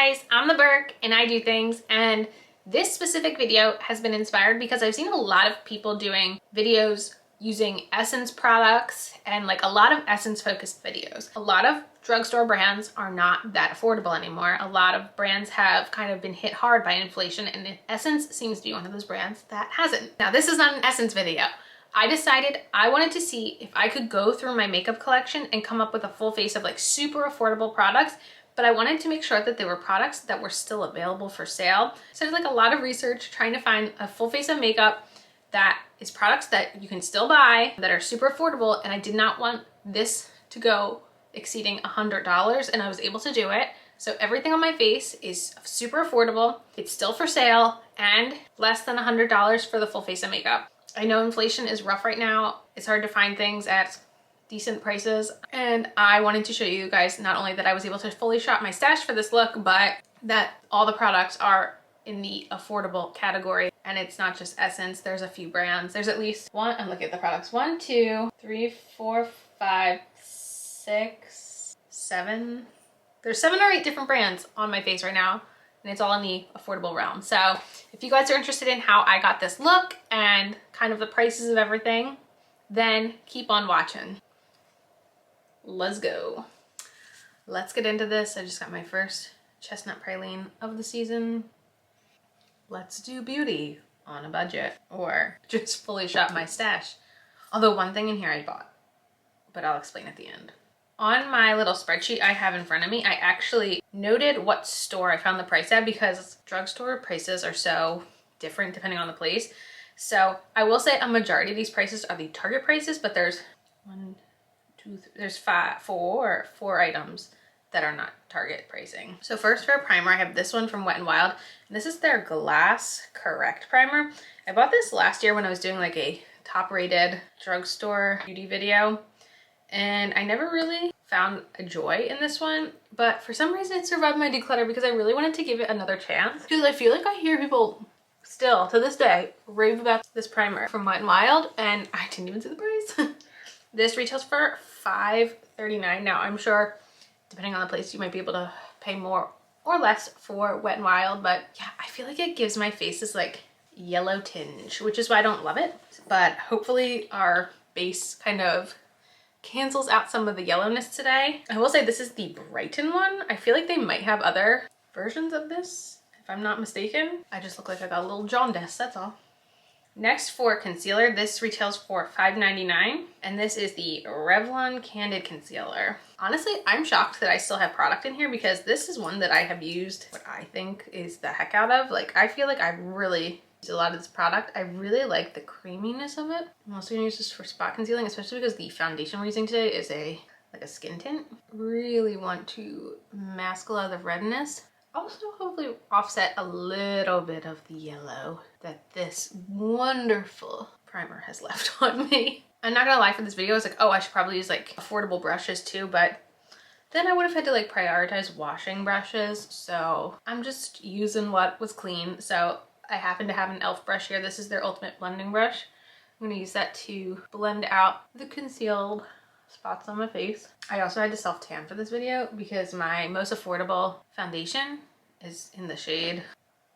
guys, I'm the Burke and I do things, and this specific video has been inspired because I've seen a lot of people doing videos using Essence products and like a lot of Essence focused videos. A lot of drugstore brands are not that affordable anymore. A lot of brands have kind of been hit hard by inflation, and Essence seems to be one of those brands that hasn't. Now this is not an Essence video. I decided I wanted to see if I could go through my makeup collection and come up with a full face of like super affordable products, but I wanted to make sure that they were products that were still available for sale. So there's like a lot of research trying to find a full face of makeup that is products that you can still buy that are super affordable, and I did not want this to go exceeding $100, and I was able to do it. So everything on my face is super affordable, it's still for sale, and less than $100 for the full face of makeup. I know inflation is rough right now. It's hard to find things at decent prices, and I wanted to show you guys not only that I was able to fully shop my stash for this look, but that all the products are in the affordable category. And it's not just Essence, there's a few brands. There's at least one, I'm looking at the products, 1, 2, 3, 4, 5, 6, 7. There's 7 or 8 different brands on my face right now, and it's all in the affordable realm. So if you guys are interested in how I got this look and kind of the prices of everything, then keep on watching. Let's go. Let's get into this. I just got my first chestnut praline of the season. Let's do beauty on a budget, or just fully shop my stash. Although one thing in here I bought, but I'll explain at the end. On my little spreadsheet I have in front of me, I actually noted what store I found the price at, because drugstore prices are so different depending on the place. So I will say a majority of these prices are the Target prices, but there's four items that are not Target pricing. So first, for a primer, I have this one from Wet n Wild, and this is their Glass Correct primer. I bought this last year when I was doing like a top-rated drugstore beauty video, and I never really found a joy in this one, but for some reason it survived my declutter because I really wanted to give it another chance, because I feel like I hear people still to this day rave about this primer from Wet n Wild, and I didn't even see the price. This retails for $5.39. Now I'm sure depending on the place you might be able to pay more or less for Wet n Wild, but yeah, I feel like it gives my face this like yellow tinge, which is why I don't love it. But hopefully our base kind of cancels out some of the yellowness today. I will say this is the Brighton one. I feel like they might have other versions of this, if I'm not mistaken. I just look like I got a little jaundice, that's all. Next, for concealer, this retails for $5.99, and this is the Revlon Candid Concealer. Honestly, I'm shocked that I still have product in here, because this is one that I have used what I think is the heck out of. Like, I feel like I really used a lot of this product. I really like the creaminess of it. I'm also gonna use this for spot concealing, especially because the foundation we're using today is like a skin tint. Really want to mask a lot of the redness. Also hopefully offset a little bit of the yellow that this wonderful primer has left on me. I'm not gonna lie, for this video I was like, oh, I should probably use like affordable brushes too, but then I would have had to like prioritize washing brushes, so I'm just using what was clean. So I happen to have an e.l.f. brush here. This is their Ultimate Blending Brush. I'm gonna use that to blend out the concealed spots on my face. I also had to self-tan for this video because my most affordable foundation is in the shade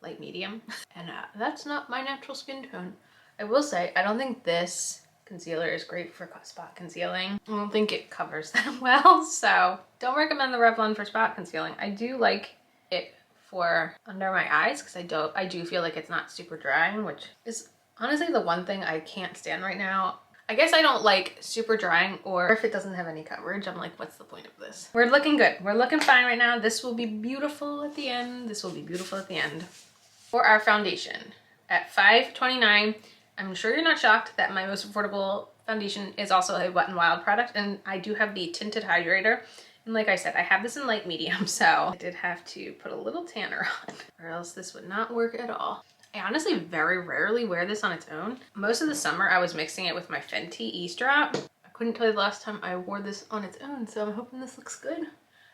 light medium, and that's not my natural skin tone. I will say, I don't think this concealer is great for spot concealing. I don't think it covers them well, so don't recommend the Revlon for spot concealing. I do like it for under my eyes because I do feel like it's not super drying, which is honestly the one thing I can't stand right now. I guess I don't like super drying, or if it doesn't have any coverage, I'm like, what's the point of this? We're looking good. We're looking fine right now. This will be beautiful at the end. This will be beautiful at the end. For our foundation, at $5.29, I'm sure you're not shocked that my most affordable foundation is also a Wet n Wild product, and I do have the Tinted Hydrator. And like I said, I have this in light medium, so I did have to put a little tanner on, or else this would not work at all. I honestly very rarely wear this on its own. Most of the summer I was mixing it with my Fenty Ease Drop. I couldn't tell you the last time I wore this on its own, so I'm hoping this looks good.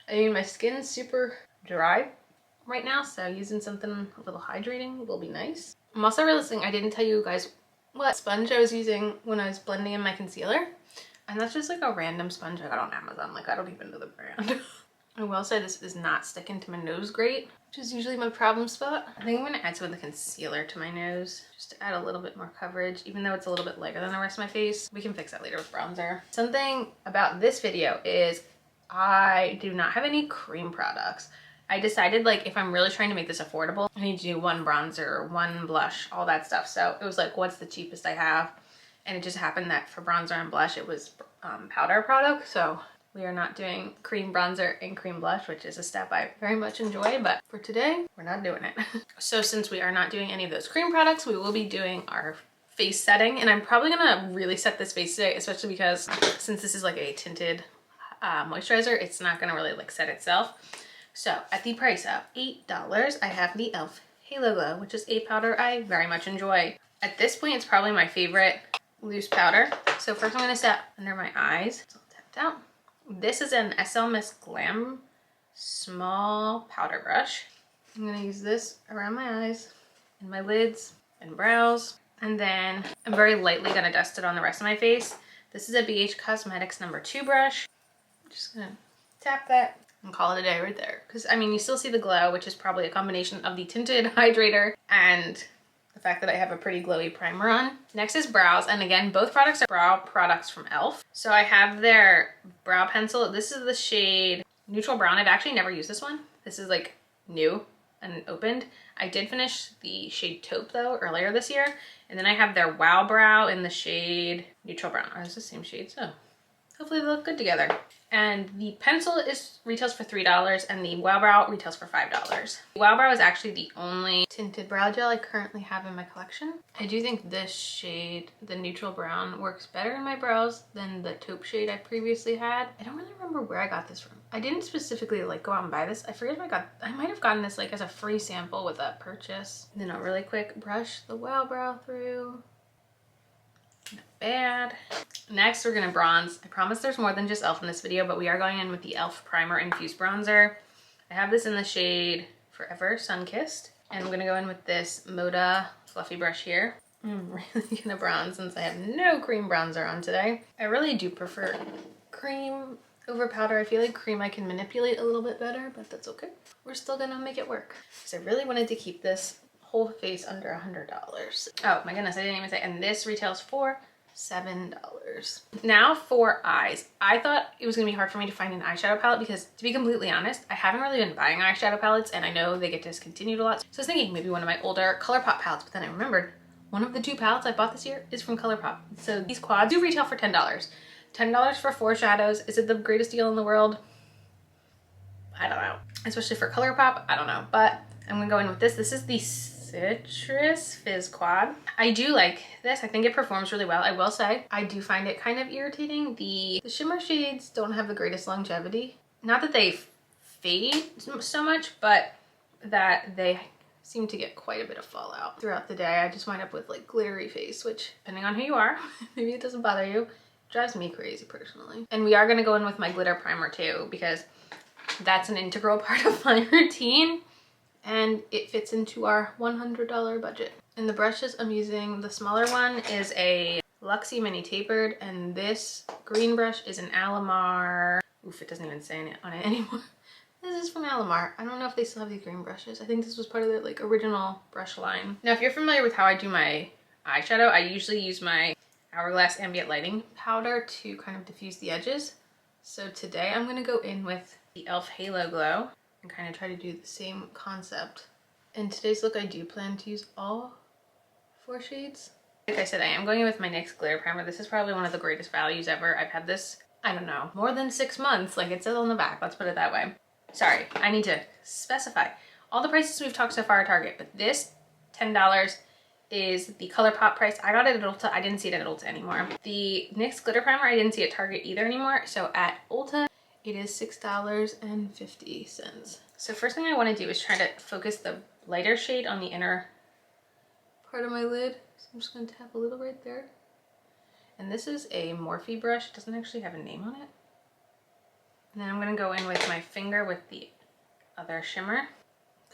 I mean, my skin's super dry right now, so using something a little hydrating will be nice. I'm also realizing I didn't tell you guys what sponge I was using when I was blending in my concealer. And that's just like a random sponge I got on Amazon. Like, I don't even know the brand. I will say this is not sticking to my nose great, which is usually my problem spot. I think I'm gonna add some of the concealer to my nose just to add a little bit more coverage, even though it's a little bit lighter than the rest of my face. We can fix that later with bronzer. Something about this video is I do not have any cream products. I decided, like, if I'm really trying to make this affordable, I need to do one bronzer, one blush, all that stuff. So it was like, what's the cheapest I have? And it just happened that for bronzer and blush, it was powder product. So we are not doing cream bronzer and cream blush, which is a step I very much enjoy, but for today, we're not doing it. So since we are not doing any of those cream products, we will be doing our face setting. And I'm probably gonna really set this face today, especially because since this is like a tinted moisturizer, it's not gonna really like set itself. So at the price of $8, I have the e.l.f. Halo Glow, which is a powder I very much enjoy. At this point, it's probably my favorite loose powder. So first I'm gonna set under my eyes. It's all tapped out. This is an SL Miss Glam small powder brush. I'm gonna use this around my eyes and my lids and brows. And then I'm very lightly gonna dust it on the rest of my face. This is a BH Cosmetics No. 2 brush. I'm just gonna tap that and call it a day right there. Because I mean, you still see the glow, which is probably a combination of the tinted hydrator and the fact that I have a pretty glowy primer on. Next is brows, and again, both products are brow products from e.l.f. So I have their brow pencil. This is the shade Neutral Brown. I've actually never used this one. This is like new and opened. I did finish the shade Taupe though earlier this year, and then I have their Wow Brow in the shade Neutral Brown. Oh, it's the same shade, so hopefully they look good together. And the pencil retails for $3 and the Wow Brow retails for $5. The Wow Brow is actually the only tinted brow gel I currently have in my collection. I do think this shade, the Neutral Brown, works better in my brows than the Taupe shade I previously had. I don't really remember where I got this from. I didn't specifically like go out and buy this. I forget if I might have gotten this like as a free sample with a purchase. And then I'll really quick brush the Wow Brow through. Not bad. Next, we're gonna bronze. I promise there's more than just e.l.f. in this video, but we are going in with the e.l.f. Primer Infused Bronzer. I have this in the shade Forever Sunkissed, and I'm gonna go in with this Moda fluffy brush here. I'm really gonna bronze since I have no cream bronzer on today. I really do prefer cream over powder. I feel like cream I can manipulate a little bit better, but that's okay. We're still gonna make it work. Because I really wanted to keep this whole face under $100. Oh my goodness, I didn't even say, and this retails for $7. Now for eyes. I thought it was gonna be hard for me to find an eyeshadow palette because, to be completely honest, I haven't really been buying eyeshadow palettes, and I know they get discontinued a lot. So I was thinking maybe one of my older ColourPop palettes, but then I remembered one of the 2 palettes I bought this year is from ColourPop. So these quads do retail for $10. $10 for 4 shadows. Is it the greatest deal in the world? I don't know. Especially for ColourPop, I don't know. But I'm gonna go in with this. This is the Citrus Fizz Quad. I do like this. I think it performs really well. I will say I do find it kind of irritating. The shimmer shades don't have the greatest longevity. Not that they fade so much, but that they seem to get quite a bit of fallout throughout the day. I just wind up with like glittery face, which depending on who you are, maybe it doesn't bother you. It drives me crazy personally. And we are gonna go in with my glitter primer too, because that's an integral part of my routine. And it fits into our $100 budget. And the brushes I'm using, the smaller one is a Luxie Mini Tapered, and this green brush is an Alamar. Oof, it doesn't even say on it anymore. This is from Alamar. I don't know if they still have these green brushes. I think this was part of their like original brush line. Now, if you're familiar with how I do my eyeshadow, I usually use my Hourglass Ambient Lighting powder to kind of diffuse the edges. So today I'm gonna go in with the e.l.f. Halo Glow and kind of try to do the same concept. In today's look, I do plan to use all 4 shades. Like I said, I am going in with my NYX Glitter Primer. This is probably one of the greatest values ever. I've had this, I don't know, more than 6 months, like it says on the back. Let's put it that way. Sorry, I need to specify. All the prices we've talked so far are Target, but this $10 is the ColourPop price. I got it at Ulta. I didn't see it at Ulta anymore. The NYX Glitter Primer, I didn't see at Target either anymore. So at Ulta, it is $6.50. So first thing I want to do is try to focus the lighter shade on the inner part of my lid. So I'm just going to tap a little right there. And this is a Morphe brush. It doesn't actually have a name on it. And then I'm going to go in with my finger with the other shimmer.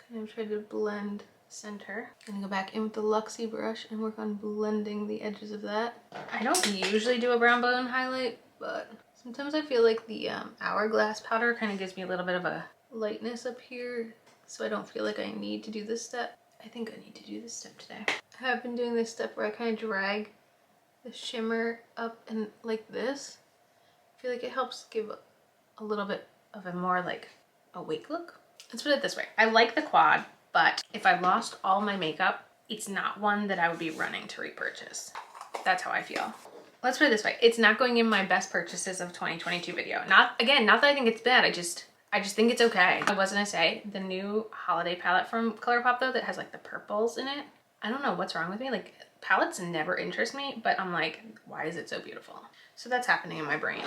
Kind of try to blend center. I'm going to go back in with the Luxie brush and work on blending the edges of that. I don't usually do a brown bone highlight, but Sometimes I feel like the hourglass powder kind of gives me a little bit of a lightness up here, so I don't feel like I need to do this step. I think I need to do this step today. I have been doing this step where I kind of drag the shimmer up and like this. I feel like it helps give a little bit of a more like awake look. Let's put it this way. I like the quad, but if I lost all my makeup, it's not one that I would be running to repurchase. That's how I feel. Let's put it this way. It's not going in my best purchases of 2022 video. Not that I think it's bad. I just think it's okay. I was gonna say the new holiday palette from ColourPop though that has like the purples in it. I don't know what's wrong with me. Like palettes never interest me, but I'm like, why is it so beautiful? So that's happening in my brain.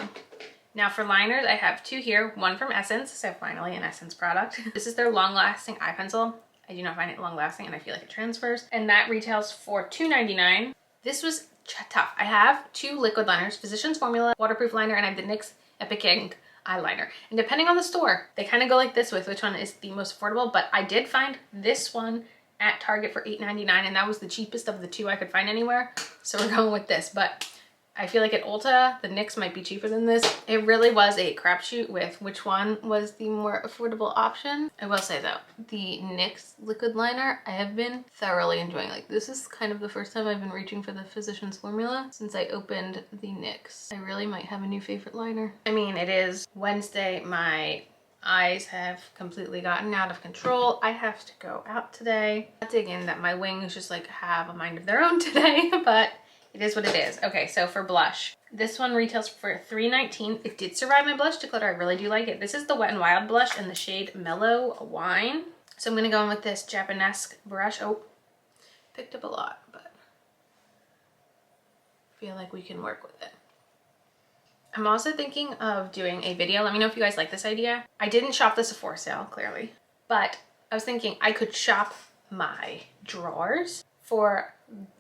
Now for liners, I have two here, one from Essence, so finally an Essence product. This is their long lasting eye pencil. I do not find it long lasting and I feel like it transfers. And that retails for $2.99. This was tough. I have two liquid liners, Physicians Formula waterproof liner, and I have the NYX Epic Ink eyeliner. And depending on the store, they kind of go like this with which one is the most affordable, but I did find this one at Target for $8.99 and that was the cheapest of the two I could find anywhere. So we're going with this, but I feel like at Ulta, the NYX might be cheaper than this. It really was a crapshoot with which one was the more affordable option. I will say though, the NYX liquid liner, I have been thoroughly enjoying. Like this is kind of the first time I've been reaching for the Physicians Formula since I opened the NYX. I really might have a new favorite liner. I mean, it is Wednesday. My eyes have completely gotten out of control. I have to go out today. I dig in that my wings just like have a mind of their own today, but it is what it is. Okay, so for blush, this one retails for $3.19. It did survive my blush declutter. I really do like it. This is the Wet n Wild blush in the shade Mellow Wine. So I'm gonna go in with this Japanesque brush. Oh, picked up a lot, but I feel like we can work with it. I'm also thinking of doing a video. Let me know if you guys like this idea. I didn't shop the Sephora sale, clearly, but I was thinking I could shop my drawers for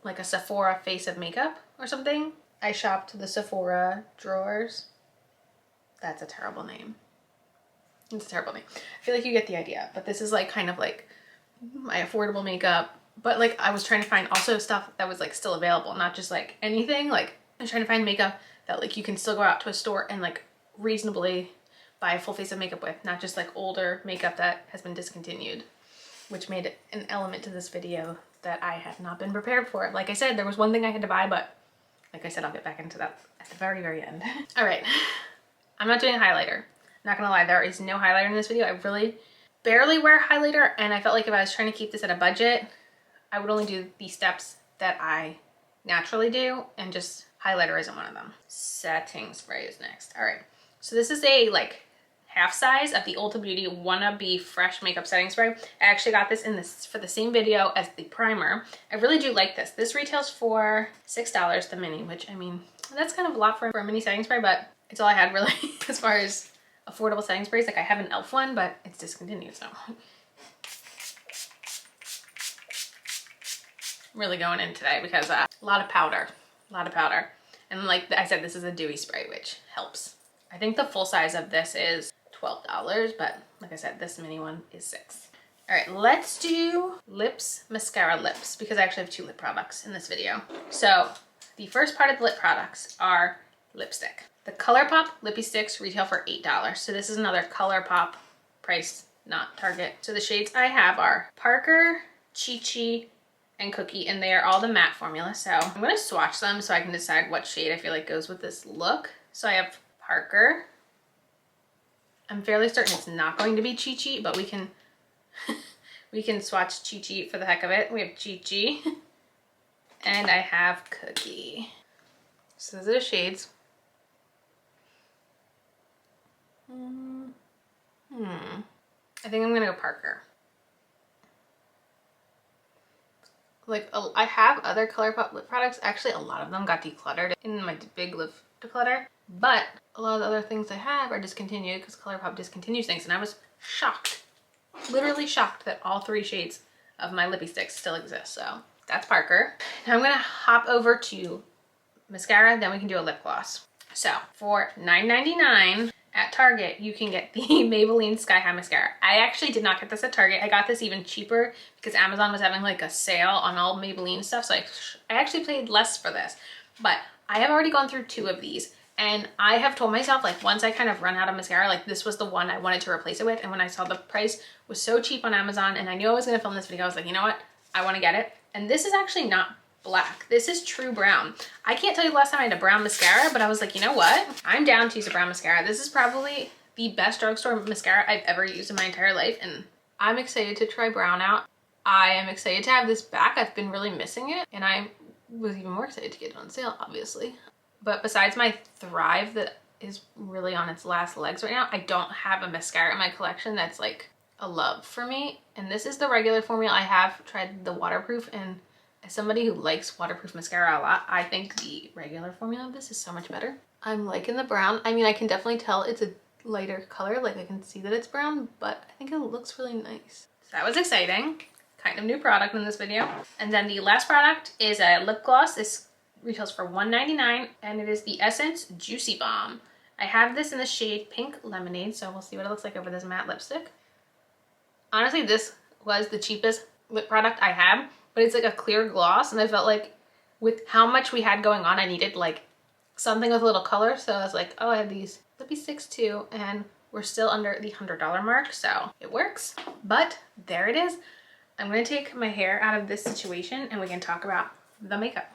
like a Sephora face of makeup or something. I shopped the Sephora drawers. That's a terrible name. It's a terrible name. I feel like you get the idea, but this is like kind of like my affordable makeup, but like I was trying to find also stuff that was like still available, not just like anything. Like I was trying to find makeup that like you can still go out to a store and like reasonably buy a full face of makeup with, not just like older makeup that has been discontinued, which made it an element to this video that I had not been prepared for. Like I said, there was one thing I had to buy, but like I said, I'll get back into that at the very, very end. All right, I'm not doing a highlighter. Not gonna lie, there is no highlighter in this video. I really barely wear highlighter, and I felt like if I was trying to keep this at a budget, I would only do the steps that I naturally do, and just highlighter isn't one of them. Setting spray is next. All right, so this is a like half size of the Ulta Beauty Wannabe Fresh Makeup Setting Spray. I actually got this in this for the same video as the primer. I really do like this. This retails for $6, the mini, which I mean, that's kind of a lot for a mini setting spray, but it's all I had really as far as affordable setting sprays. Like I have an e.l.f. one, but it's discontinued, so. I'm really going in today because a lot of powder. And like I said, this is a dewy spray, which helps. I think the full size of this is $12, but like I said, this mini one is $6. All right, let's do lips, mascara lips, because I actually have two lip products in this video. So the first part of the lip products are lipstick. The ColourPop Lippy Sticks retail for $8. So this is another ColourPop price, not Target. So the shades I have are Parker, Chi Chi, and Cookie, and they are all the matte formula. So I'm gonna swatch them so I can decide what shade I feel like goes with this look. So I have Parker. I'm fairly certain it's not going to be Chi Chi, but we can we can swatch Chi Chi for the heck of it. We have Chi Chi and I have Cookie. So those are the shades. I think I'm gonna go Parker. Like I have other ColourPop lip products. Actually, a lot of them got decluttered in my big lip declutter, but a lot of the other things I have are discontinued because ColourPop discontinues things, and I was shocked, literally shocked, that all three shades of my lippy sticks still exist. So that's Parker. Now I'm gonna hop over to mascara, then we can do a lip gloss. So for $9.99 at Target, you can get the Maybelline Sky High Mascara. I actually did not get this at Target. I got this even cheaper because Amazon was having like a sale on all Maybelline stuff. So I actually paid less for this, but I have already gone through two of these. And I have told myself, like, once I kind of run out of mascara, like, this was the one I wanted to replace it with. And when I saw the price was so cheap on Amazon and I knew I was going to film this video, I was like, you know what? I want to get it. And this is actually not black. This is true brown. I can't tell you the last time I had a brown mascara, but I was like, you know what? I'm down to use a brown mascara. This is probably the best drugstore mascara I've ever used in my entire life. And I'm excited to try brown out. I am excited to have this back. I've been really missing it. And I was even more excited to get it on sale, obviously. But besides my Thrive that is really on its last legs right now, I don't have a mascara in my collection that's like a love for me. And this is the regular formula. I have tried the waterproof, and as somebody who likes waterproof mascara a lot, I think the regular formula of this is so much better. I'm liking the brown. I mean, I can definitely tell it's a lighter color. Like, I can see that it's brown, but I think it looks really nice. So that was exciting. Kind of new product in this video. And then the last product is a lip gloss. This retails for $1.99, and it is the Essence Juicy Bomb. I have this in the shade Pink Lemonade, so we'll see what it looks like over this matte lipstick. Honestly, this was the cheapest lip product I have, but it's like a clear gloss, and I felt like with how much we had going on, I needed like something with a little color, so I was like, oh, I have these lippy sticks too, and we're still under the $100 mark, so it works. But there it is. I'm gonna take my hair out of this situation and we can talk about the makeup.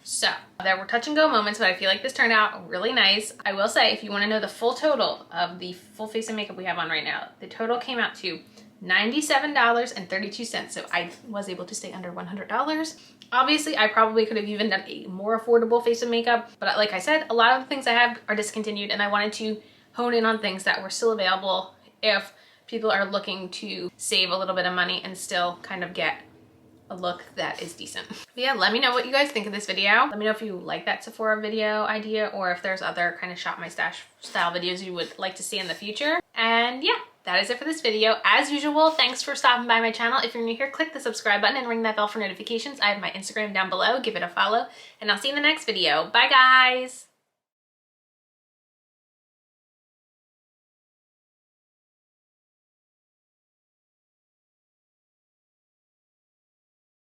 So there were touch and go moments, but I feel like this turned out really nice. I will say, if you want to know the full total of the full face of makeup we have on right now, the total came out to $97.32. So I was able to stay under $100. Obviously, I probably could have even done a more affordable face of makeup, but like I said, a lot of the things I have are discontinued, and I wanted to hone in on things that were still available if people are looking to save a little bit of money and still kind of get a look that is decent. But yeah, let me know what you guys think of this video. Let me know if you like that Sephora video idea, or if there's other kind of shop my stash style videos you would like to see in the future. And yeah, that is it for this video. As usual, thanks for stopping by my channel. If you're new here, click the subscribe button and ring that bell for notifications. I have my Instagram down below. Give it a follow, and I'll see you in the next video. Bye guys.